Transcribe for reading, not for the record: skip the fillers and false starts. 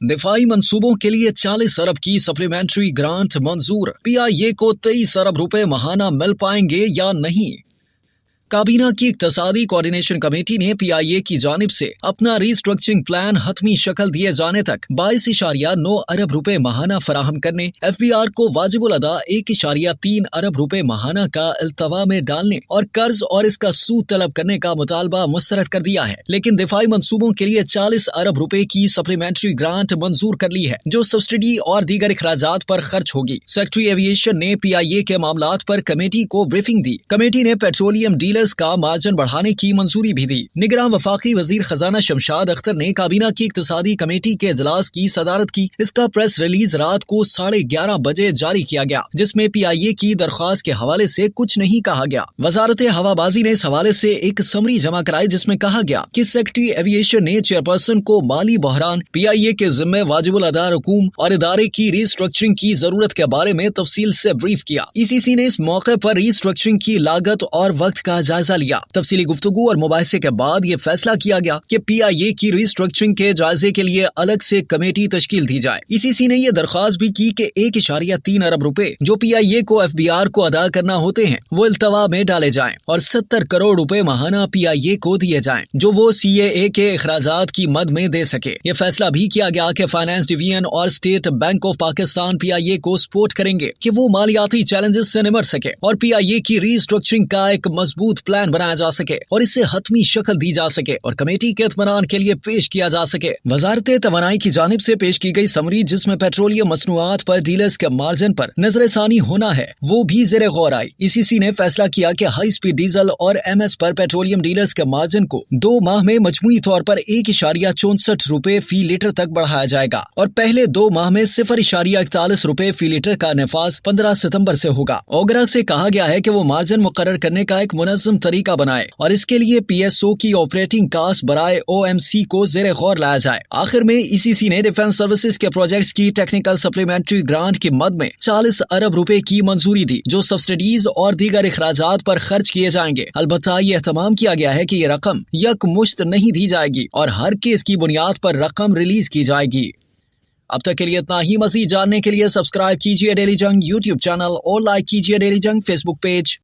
दिफाई मंसूबों के लिए 40 अरब की सप्लीमेंट्री ग्रांट मंजूर। PIA को 23 अरब रुपए माहाना मिल पाएंगे या नहीं? काबीना की इक्तसादी कोऑर्डिनेशन कमेटी ने PIA की जानिब से अपना रीस्ट्रक्चरिंग प्लान हतमी शक्ल दिए जाने तक 22.9 अरब रुपए माहाना फराहम करने, FBR को वाजिबुल अदा 1.3 अरब रुपए माहाना का इल्तवा में डालने और कर्ज और इसका सूद तलब करने का मुतालबा मुस्तरद कर दिया है। लेकिन दिफाई मंसूबों के लिए 40 अरब रुपए की सप्लीमेंट्री ग्रांट मंजूर कर ली है, जो सब्सिडी और दीगर इखराजात पर खर्च होगी। सेक्रेटरी एविएशन ने PIA के मामलात पर कमेटी को ब्रीफिंग दी। कमेटी ने पेट्रोलियम डीलर्स का मार्जिन बढ़ाने की मंजूरी भी दी। निगरान वफाकी वजीर खजाना शमशाद अख्तर ने काबीना की इक्तसादी कमेटी के इजलास की सदारत की। इसका प्रेस रिलीज रात को 11:30 बजे जारी किया गया, जिसमें PIA की दरख्वास्त के हवाले से कुछ नहीं कहा गया। वजारत हवाबाजी ने इस हवाले से एक समरी जमा कराई, जिसमें कहा गया कि सेक्रेटरी एविएशन ने चेयरपर्सन को माली बहरान, PIA के जिम्मे वाजिबुल अदा रकूम और इदारे की रीस्ट्रक्चरिंग की जरूरत के बारे में तफसील से ब्रीफ किया। ECC ने इस मौके पर रीस्ट्रक्चरिंग की लागत और वक्त का जायजा लिया। तफसीली गुफ्तगू और मुबाहिसे के बाद ये फैसला किया गया कि PIA की रीस्ट्रक्चरिंग के जायजे के लिए अलग से कमेटी तश्कील दी जाए। ECC ने यह दरख्वास्त भी की कि 1.3 अरब रुपए जो PIA को FBR को अदा करना होते हैं वो इल्तवा में डाले जाएं और 70 करोड़ रुपए माहाना PIA को दिए जाएं, जो वो CAA के अखराजात की मद में दे सके। ये फैसला भी किया गया कि फाइनेंस डिवीजन और state bank of Pakistan PIA को सपोर्ट करेंगे कि वो मालियाती चैलेंजेस से निमट सके और PIA की रीस्ट्रक्चरिंग का एक मजबूत प्लान बनाया जा सके और इसे हतमी शक्ल दी जा सके और कमेटी के इत्मीनान के लिए पेश किया जा सके। वजारत तवानाई की जानिब से पेश की गई समरी, जिसमें पेट्रोलियम मसनूआत पर डीलर्स के मार्जिन पर नजरसानी होना है, वो भी ज़ेरे गौर आई। ECC ने फैसला किया कि हाई स्पीड डीजल और MS पर पेट्रोलियम डीलर्स के मार्जिन को 2 माह में मजमूई तौर पर 1.64 रुपए फी लीटर तक बढ़ाया जाएगा और पहले 2 माह में 0.41 रुपए फी लीटर का नफाज 15 सितंबर से होगा। ओगरा से कहा गया है कि वो मार्जिन मुकर्रर करने का एक मुनज़्ज़म तरीका बनाए और इसके लिए PSO की ऑपरेटिंग कास्ट बराए OMC को ज़ेरे गौर लाया जाए। आखिर में ECC ने डिफेंस सर्विसेज के प्रोजेक्ट्स की टेक्निकल सप्लीमेंट्री ग्रांट की मद में 40 अरब रुपए की मंजूरी दी, जो सब्सिडीज और दीगर इखराजात पर खर्च किए जाएंगे। अलबत्ता ये एहतमाम किया गया है कि ये रकम यकमुश्त नहीं दी जाएगी और हर केस की बुनियाद पर रकम रिलीज की जाएगी। अब तक के लिए इतना ही। मज़ीद जानने के लिए सब्सक्राइब कीजिए डेली जंग YouTube चैनल और लाइक कीजिए डेली जंग Facebook पेज।